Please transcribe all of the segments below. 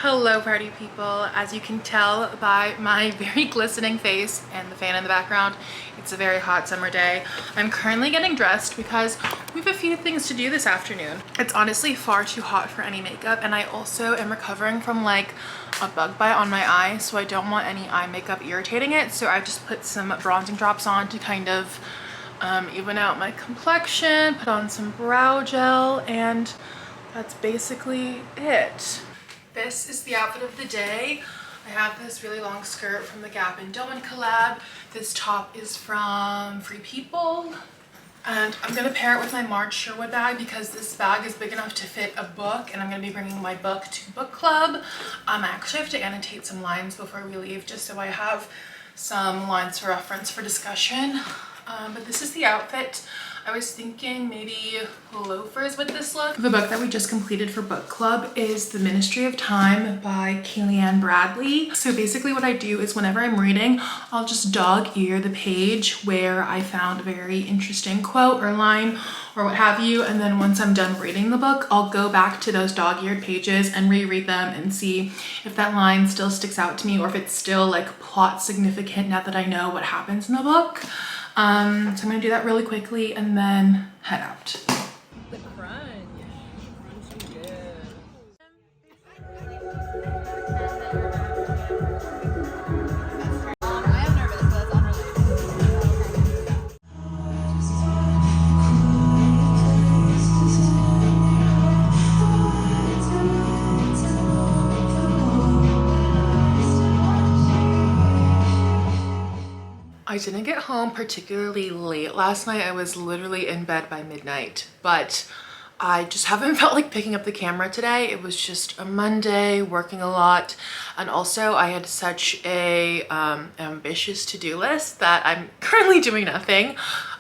Hello party people. As you can tell by my very glistening face and the fan in the background, it's a very hot summer day. I'm currently getting dressed because we have a few things to do this afternoon. It's honestly far too hot for any makeup, and I also am recovering from like a bug bite on my eye, so I don't want any eye makeup irritating it. So I just put some bronzing drops on to kind of even out my complexion, put on some brow gel, and that's basically it. This is the outfit of the day. I have this really long skirt from the Gap and Dillman collab. This top is from Free People. And I'm gonna pair it with my Marge Sherwood bag because this bag is big enough to fit a book, and I'm gonna be bringing my book to book club. I actually have to annotate some lines before we leave just so I have some lines for reference for discussion. But this is the outfit. I was thinking maybe loafers with this look. The book that we just completed for book club is The Ministry of Time by Kellyanne Bradley. So basically what I do is whenever I'm reading, I'll just dog ear the page where I found a very interesting quote or line or what have you. And then once I'm done reading the book, I'll go back to those dog-eared pages and reread them and see if that line still sticks out to me or if it's still like plot significant now that I know what happens in the book. So I'm gonna do that really quickly and then head out. The crunch. Crunch is good. I am nervous, but it's unrelated. I didn't get home particularly late last night. I was literally in bed by midnight, but I just haven't felt like picking up the camera today. It was just a Monday, working a lot, and also I had such a ambitious to-do list that I'm currently doing nothing.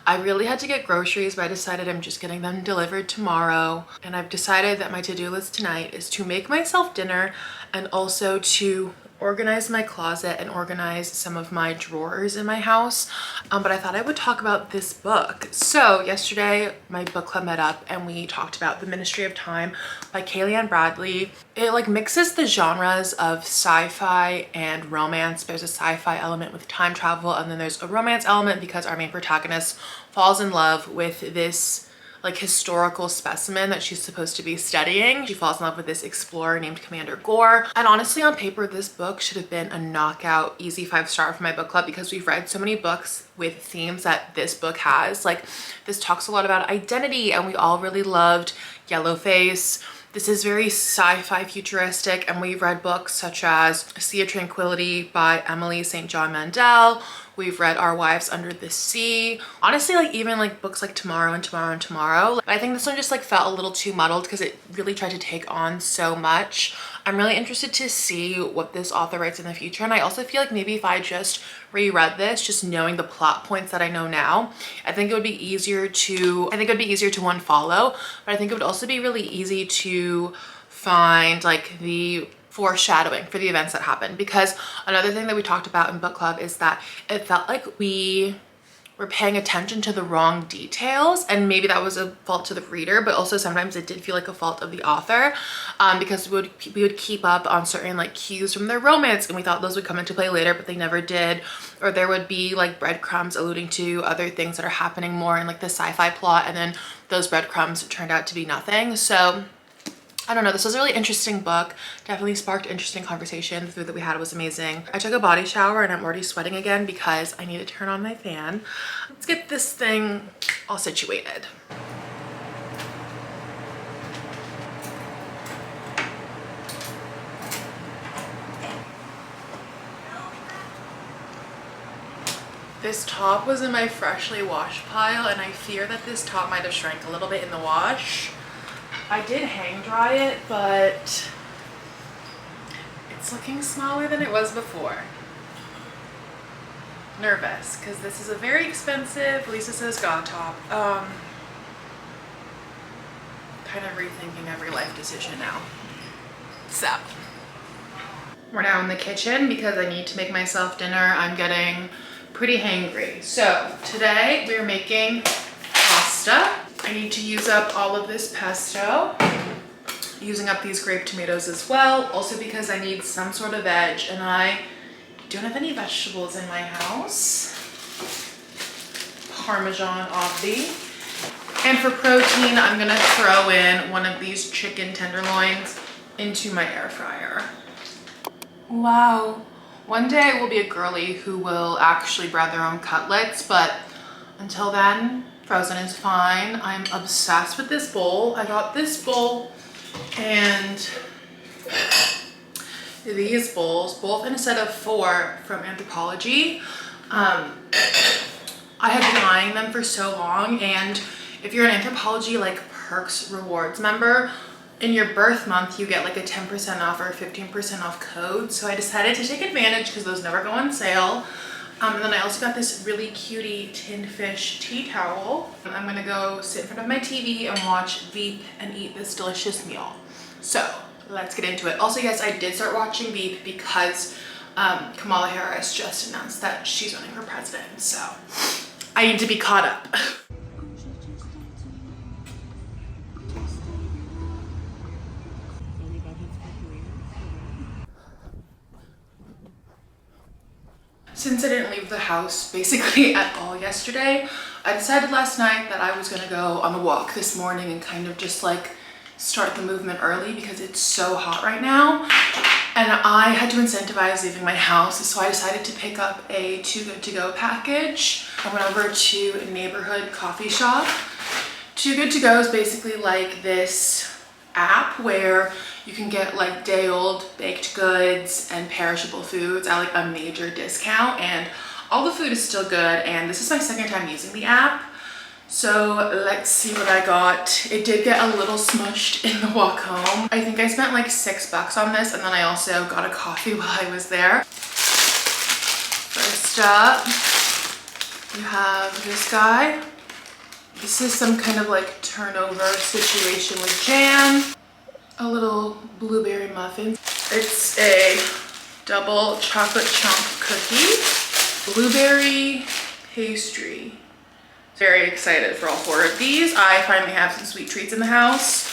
I really had to get groceries, but I decided I'm just getting them delivered tomorrow. And I've decided that my to-do list tonight is to make myself dinner and also to organize my closet and organize some of my drawers in my house. But I thought I would talk about this book. So yesterday my book club met up and we talked about The Ministry of Time by Kellyanne Bradley. It like mixes the genres of sci-fi and romance. There's a sci-fi element with time travel, and then there's a romance element because our main protagonist falls in love with this like historical specimen that she's supposed to be studying. She falls in love with this explorer named Commander Gore. And honestly, on paper, this book should have been a knockout, easy 5-star for my book club because we've read so many books with themes that this book has. Like, this talks a lot about identity, and we all really loved Yellowface. This is very sci-fi futuristic, and we've read books such as Sea of Tranquility by Emily St. John Mandel. We've read Our Wives Under the Sea. Honestly, like even like books like Tomorrow and Tomorrow and Tomorrow. I think this one just like felt a little too muddled because it really tried to take on so much. I'm really interested to see what this author writes in the future. And I also feel like maybe if I just reread this, just knowing the plot points that I know now, I think it would be easier to, one, follow, but I think it would also be really easy to find like the foreshadowing for the events that happen. Because another thing that we talked about in book club is that it felt like we were paying attention to the wrong details, and maybe that was a fault to the reader, but also sometimes it did feel like a fault of the author, because we would keep up on certain like cues from their romance and we thought those would come into play later, but they never did. Or there would be like breadcrumbs alluding to other things that are happening more in like the sci-fi plot, and then those breadcrumbs turned out to be nothing. So I don't know, this was a really interesting book. Definitely sparked interesting conversation. The food that we had was amazing. I took a body shower and I'm already sweating again because I need to turn on my fan. Let's get this thing all situated. This top was in my freshly washed pile, and I fear that this top might have shrank a little bit in the wash. I did hang dry it, but it's looking smaller than it was before. Nervous, because this is a very expensive, Lisa says, God top. Kind of rethinking every life decision now. So, we're now in the kitchen because I need to make myself dinner. I'm getting pretty hangry. So, today we're making pasta. I need to use up all of this pesto. using up these grape tomatoes as well, also because I need some sort of veg and I don't have any vegetables in my house. Parmesan obvi. And for protein, I'm gonna throw in one of these chicken tenderloins into my air fryer. Wow. One day I will be a girly who will actually bread their own cutlets, but until then, frozen is fine. I'm obsessed with this bowl. I got this bowl and these bowls, both in a set of 4 from Anthropologie. I had been eyeing them for so long, and if you're an Anthropologie like Perks Rewards member, in your birth month you get like a 10% off or 15% off code. So I decided to take advantage because those never go on sale. And then I also got this really cutie tinned fish tea towel. I'm gonna go sit in front of my TV and watch Veep and eat this delicious meal. So let's get into it. Also, yes, I did start watching Veep because Kamala Harris just announced that she's running for president. So I need to be caught up. Since I didn't leave the house basically at all yesterday, I decided last night that I was gonna go on a walk this morning and kind of just like start the movement early because it's so hot right now. And I had to incentivize leaving my house, so I decided to pick up a Too Good To Go package. I went over to a neighborhood coffee shop. Too Good To Go is basically like this app where you can get like day old baked goods and perishable foods at like a major discount, and all the food is still good. And this is my second time using the app, so let's see what I got. It did get a little smushed in the walk home. I think I spent like $6 on this, and then I also got a coffee while I was there. First up, you have this guy. This is some kind of like turnover situation with jam. A little blueberry muffin. It's a double chocolate chunk cookie. Blueberry pastry. Very excited for all 4 of these. I finally have some sweet treats in the house.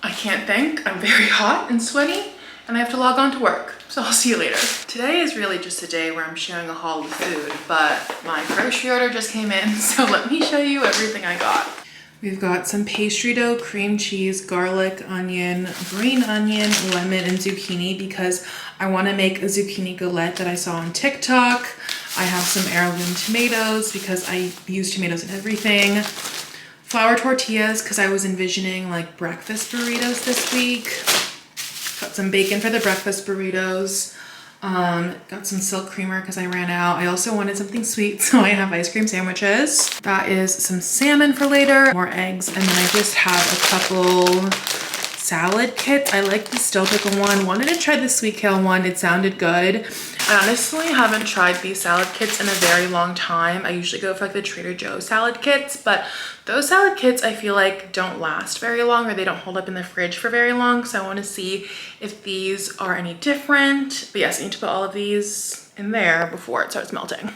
I can't think. I'm very hot and sweaty and I have to log on to work. So I'll see you later. Today is really just a day where I'm sharing a haul of food, but my grocery order just came in, so let me show you everything I got. We've got some pastry dough, cream cheese, garlic, onion, green onion, lemon, and zucchini because I want to make a zucchini galette that I saw on TikTok. I have some heirloom tomatoes because I use tomatoes in everything. Flour tortillas because I was envisioning like breakfast burritos this week. Got some bacon for the breakfast burritos. Got some silk creamer because I ran out. I also wanted something sweet, so I have ice cream sandwiches. That is some salmon for later, more eggs, and then I just have a couple salad kits. I like the dill pickle one. Wanted to try the sweet kale one. It sounded good. I honestly haven't tried these salad kits in a very long time. I usually go for like the Trader Joe's salad kits, but those salad kits I feel like don't last very long, or they don't hold up in the fridge for very long. So I want to see if these are any different. But yes, I need to put all of these in there before it starts melting.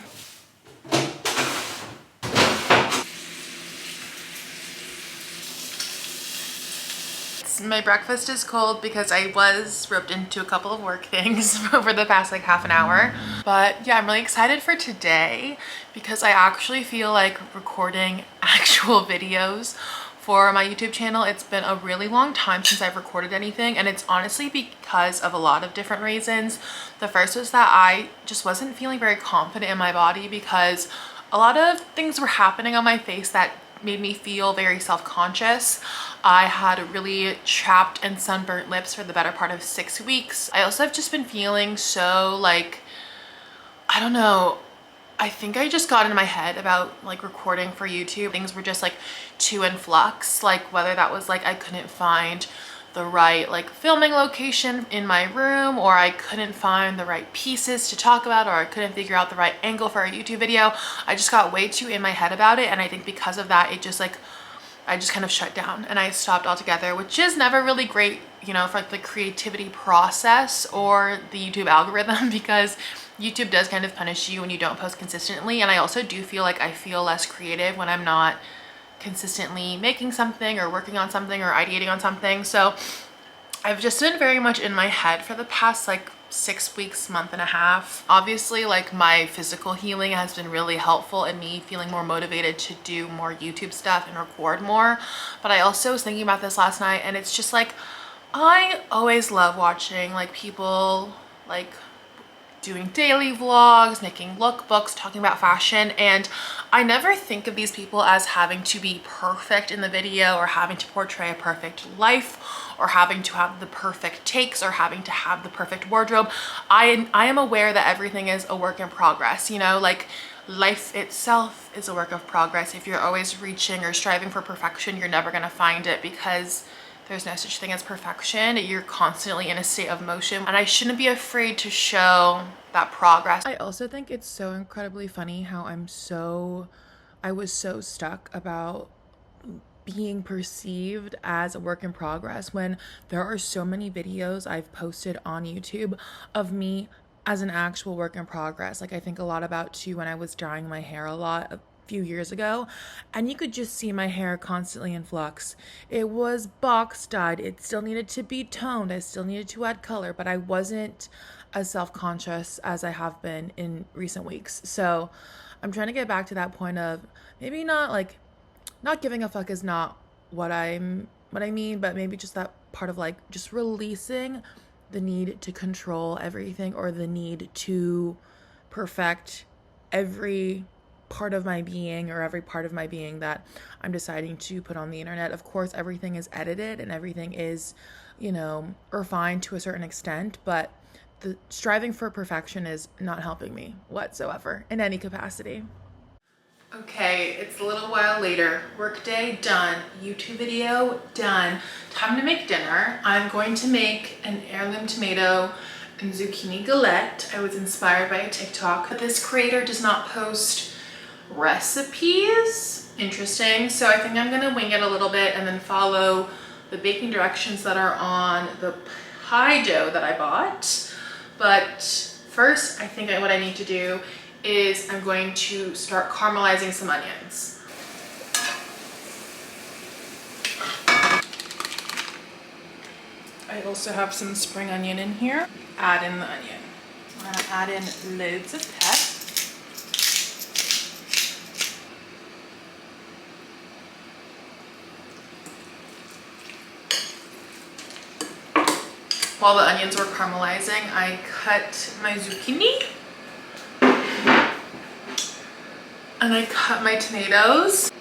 My breakfast is cold because I was roped into a couple of work things over the past like half an hour. But yeah, I'm really excited for today because I actually feel like recording actual videos for my YouTube channel. It's been a really long time since I've recorded anything, and it's honestly because of a lot of different reasons. The first was that I just wasn't feeling very confident in my body because a lot of things were happening on my face that made me feel very self-conscious. I had really chapped and sunburnt lips for the better part of 6 weeks. I also have just been feeling so like, I don't know, I think I just got in my head about like recording for YouTube. Things were just like too in flux, like whether that was like I couldn't find the right like filming location in my room, or I couldn't find the right pieces to talk about, or I couldn't figure out the right angle for a YouTube video. I just got way too in my head about it, and I think because of that, it just like I just kind of shut down and I stopped altogether, which is never really great, you know, for like the creativity process or the YouTube algorithm, because YouTube does kind of punish you when you don't post consistently. And I also do feel like I feel less creative when I'm not consistently making something or working on something or ideating on something. So I've just been very much in my head for the past like 6 weeks, month and a half. Obviously, like my physical healing has been really helpful in me feeling more motivated to do more YouTube stuff and record more. But I also was thinking about this last night, and it's just like, I always love watching like people like doing daily vlogs, making lookbooks, talking about fashion, and I never think of these people as having to be perfect in the video or having to portray a perfect life or having to have the perfect takes or having to have the perfect wardrobe. I am aware that everything is a work in progress, you know, like life itself is a work of progress. If you're always reaching or striving for perfection, you're never gonna find it, because there's no such thing as perfection. You're constantly in a state of motion, and I shouldn't be afraid to show that progress. I also think it's so incredibly funny how I was so stuck about being perceived as a work in progress when there are so many videos I've posted on YouTube of me as an actual work in progress. Like I think a lot about too when I was dyeing my hair a lot few years ago, and you could just see my hair constantly in flux. It was box dyed, it still needed to be toned, I still needed to add color, but I wasn't as self-conscious as I have been in recent weeks. So I'm trying to get back to that point of maybe not giving a fuck is not what I mean, but maybe just that part of like just releasing the need to control everything or the need to perfect every part of my being or every part of my being that I'm deciding to put on the internet. Of course, everything is edited and everything is, you know, refined to a certain extent, but the striving for perfection is not helping me whatsoever in any capacity. Okay, it's a little while later. Workday done, YouTube video done. Time to make dinner. I'm going to make an heirloom tomato and zucchini galette. I was inspired by a TikTok, but this creator does not post recipes. Interesting. So I think I'm gonna wing it a little bit and then follow the baking directions that are on the pie dough that I bought. But first, I think what I need to do is I'm going to start caramelizing some onions. I also have some spring onion in here. Add in the onion. I'm gonna add in loads of pep. While the onions were caramelizing, I cut my zucchini and I cut my tomatoes.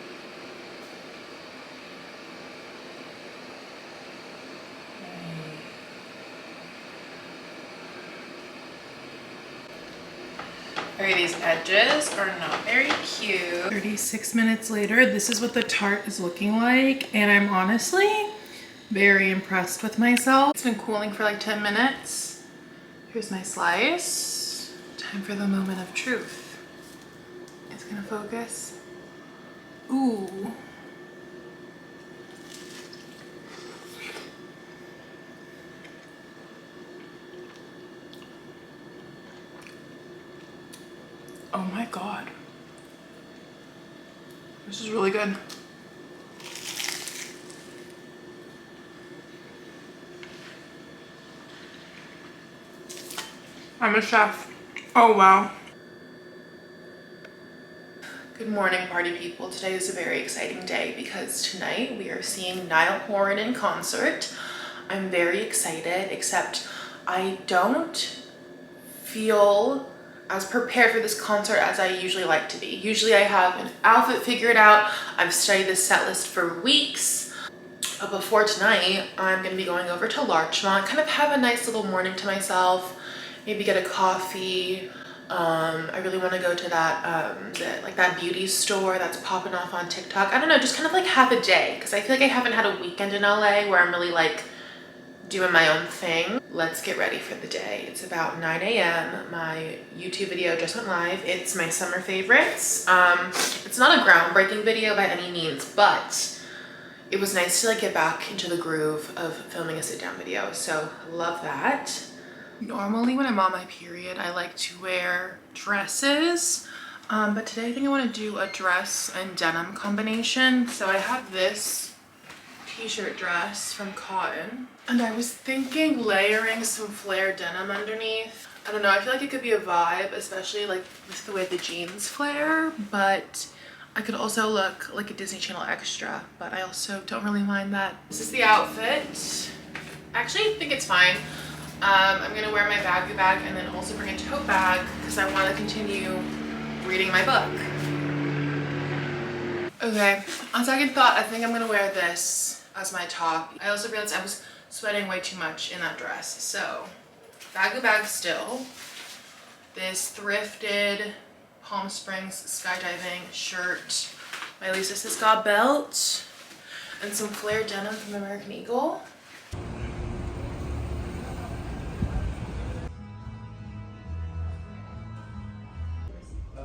Okay, these edges are not very cute. 36 minutes later, this is what the tart is looking like, and I'm honestly very impressed with myself. It's been cooling for like 10 minutes. Here's my slice. Time for the moment of truth. It's gonna focus. Ooh. Oh my God. This is really good. I'm a chef. Oh wow. Good morning, party people. Today is a very exciting day because tonight we are seeing Niall Horan in concert. I'm very excited, except I don't feel as prepared for this concert as I usually like to be. Usually I have an outfit figured out. I've studied this set list for weeks. But before tonight, I'm gonna be going over to Larchmont, kind of have a nice little morning to myself, maybe get a coffee. I really want to go to that that beauty store that's popping off on TikTok. I don't know, just kind of like have a day, because I feel like I haven't had a weekend in LA where I'm really like doing my own thing. Let's get ready for the day. It's about 9 a.m. My YouTube video just went live. It's my summer favorites. It's not a groundbreaking video by any means, but it was nice to like get back into the groove of filming a sit-down video. So love that. Normally when I'm on my period, I like to wear dresses, but today I think I want to do a dress and denim combination. So I have this t-shirt dress from cotton. And I was thinking layering some flare denim underneath. I don't know, I feel like it could be a vibe, especially like with the way the jeans flare, but I could also look like a Disney Channel extra, but I also don't really mind that. This is the outfit. I actually think it's fine. I'm gonna wear my baggy bag and then also bring a tote bag because I want to continue reading my book. Okay, on second thought, I think I'm gonna wear this as my top. I also realized I was sweating way too much in that dress, so baggy bag still. This thrifted Palm Springs skydiving shirt, my Lisa Scott belt, and some flare denim from American Eagle.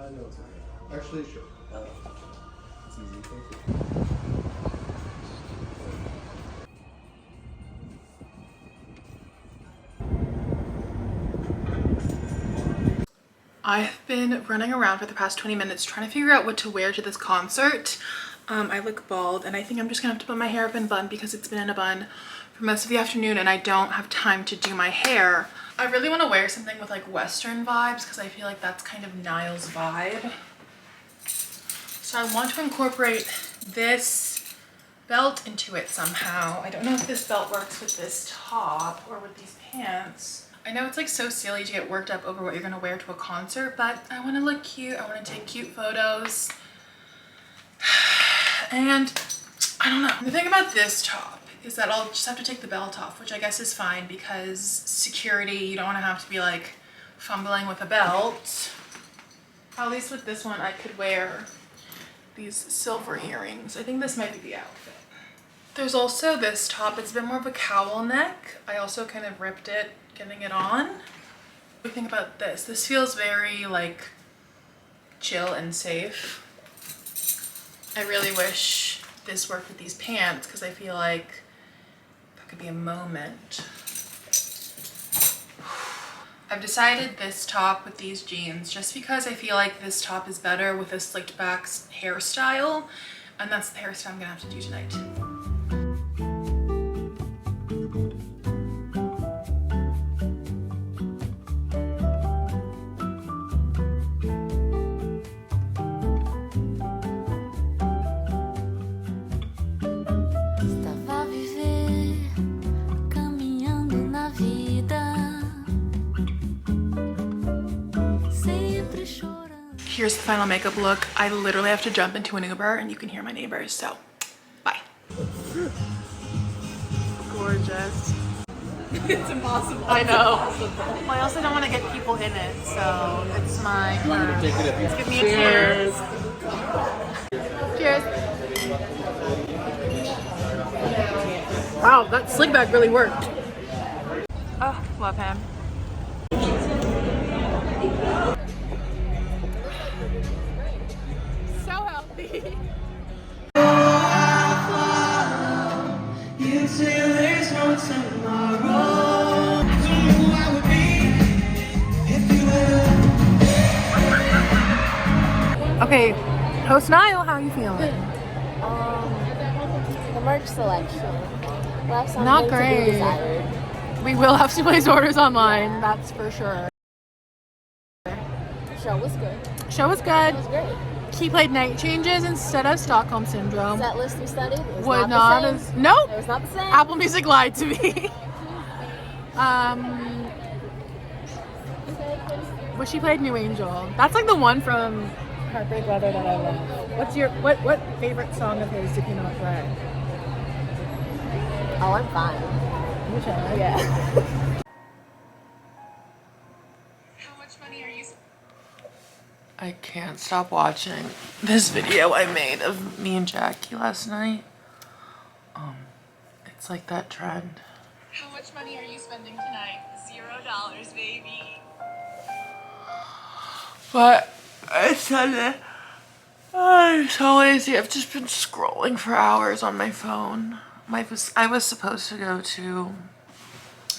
No, it's okay. Actually, sure. It's easy. Thank you. I've been running around for the past 20 minutes trying to figure out what to wear to this concert. I look bald and I think I'm just gonna have to put my hair up in a bun because it's been in a bun for most of the afternoon and I don't have time to do my hair. I really want to wear something with like Western vibes because I feel like that's kind of Niall's vibe. So I want to incorporate this belt into it somehow. I don't know if this belt works with this top or with these pants. I know it's like so silly to get worked up over what you're gonna wear to a concert, but I want to look cute. I want to take cute photos. And I don't know. The thing about this top is that I'll just have to take the belt off, which I guess is fine because security, you don't want to have to be like fumbling with a belt. At least with this one, I could wear these silver earrings. I think this might be the outfit. There's also this top. It's a bit more of a cowl neck. I also kind of ripped it getting it on. What do you think about this? This feels very like chill and safe. I really wish this worked with these pants because I feel like that could be a moment. I've decided this top with these jeans just because I feel like this top is better with a slicked back hairstyle, and that's the hairstyle I'm gonna have to do tonight. Here's the final makeup look. I literally have to jump into an Uber and you can hear my neighbors, so bye. Gorgeous. It's impossible. I know. Well, I also don't want to get people in it, so it's my turn. Let's give me a cheers. Cheers. Wow, that slick back really worked. Oh, love him. So healthy. You say there's no tomorrow. I don't know who I would be if you were. Okay, host Niall, how are you feeling? The merch selection left something Not to be great. desired. We will have to place orders online, that's for sure. Show was good. Show was good. It was great. He played Night Changes instead of Stockholm Syndrome. Set list we studied was Would not not the same. as nope. It was not the same. Apple Music lied to me. But she played New Angel. That's like the one from Heartbreak Weather that I love. What's your what favorite song of his did he not play? Oh, I'm fine. Which one? Yeah. How much money are you? I can't stop watching this video I made of me and Jackie last night. It's like that trend. How much money are you spending tonight? $0, baby. But it's Sunday. I'm so lazy. I've just been scrolling for hours on my phone. I was supposed to go to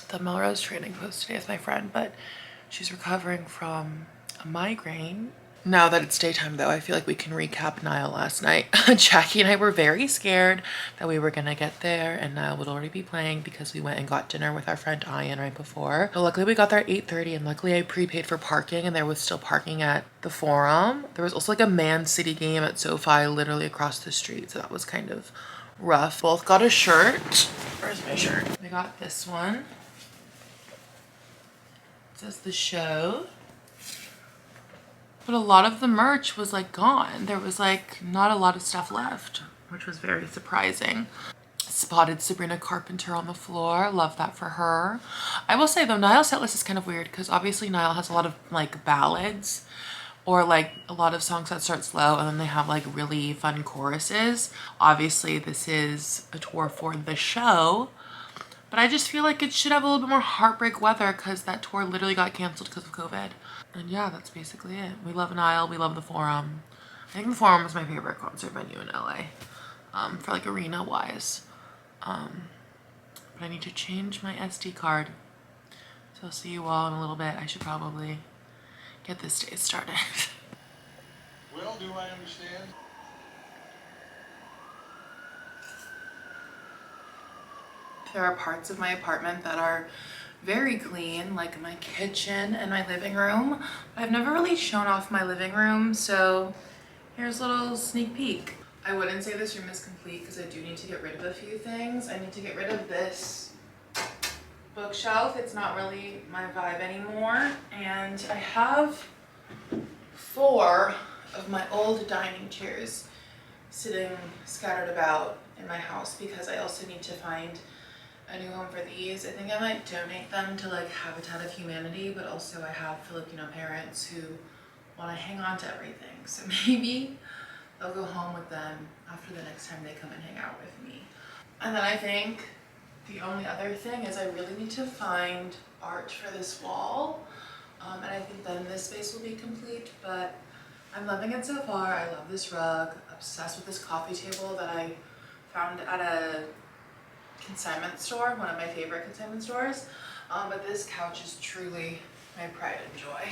the Melrose Trading Post today with my friend, but she's recovering from a migraine. Now that it's daytime though, I feel like we can recap Niall last night. Jackie and I were very scared that we were gonna get there and Niall would already be playing because we went and got dinner with our friend Ian right before. But luckily we got there at 8:30 and luckily I prepaid for parking and there was still parking at the Forum. There was also like a Man City game at SoFi literally across the street, so that was kind of rough. Both got a shirt. Where's my shirt? We got this one. It says The Show. But a lot of the merch was like gone. There was like not a lot of stuff left, which was very surprising. Spotted Sabrina Carpenter on the floor. Love that for her. I will say though, Niall's set list is kind of weird because obviously Niall has a lot of like ballads or like a lot of songs that start slow and then they have like really fun choruses. Obviously this is a tour for The Show, but I just feel like it should have a little bit more heartbreak weather because that tour literally got canceled because of COVID. And yeah, that's basically it. We love Niall, we love the Forum. I think the Forum is my favorite concert venue in LA, for like arena wise. But I need to change my SD card. So I'll see you all in a little bit. I should probably get this day started. Well, do I understand? There are parts of my apartment that are very clean, like my kitchen and my living room. I've never really shown off my living room, so here's a little sneak peek. I wouldn't say this room is complete because I do need to get rid of a few things. I need to get rid of this bookshelf. It's not really my vibe anymore. And I have 4 of my old dining chairs sitting scattered about in my house because I also need to find a new home for these. I think I might donate them to like Habitat of Humanity, but also I have Filipino parents who want to hang on to everything. So maybe I'll go home with them after the next time they come and hang out with me. And then I think the only other thing is I really need to find art for this wall. And I think then this space will be complete, but I'm loving it so far. I love this rug, obsessed with this coffee table that I found at a consignment store, one of my favorite consignment stores. But this couch is truly my pride and joy.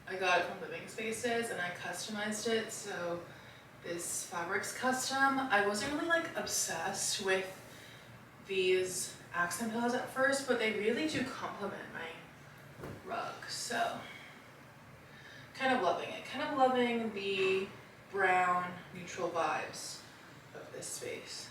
I got it from Living Spaces and I customized it, so this fabric's custom. I wasn't really like obsessed with these accent pillows at first, but they really do complement my rug, so kind of loving it. Kind of loving the brown neutral vibes of this space.